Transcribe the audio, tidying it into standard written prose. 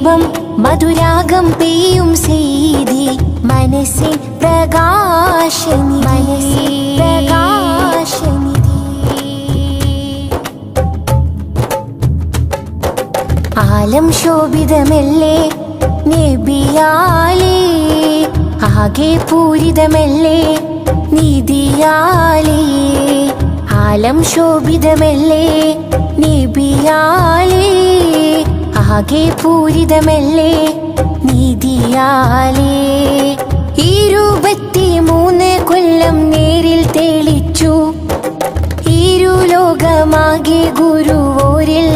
രൂപം മധുരാഗം പെയ്യും സെയ്തി മനസ്സിൻ പ്രകാശനിധി ആലം ശോഭിതമല്ലേ നബിയാലേ ആകെ പൂരിതമല്ലേ നിധിയാലേ ആലം ശോഭിതമല്ലേ നബിയാലേ ആകെ പൂരിതമല്ലേ നിധിയാലേ 23 കൊല്ലം നേരിൽ തെളിച്ചു ഇരുലോകമാകെ ഗുരുവോരിൽ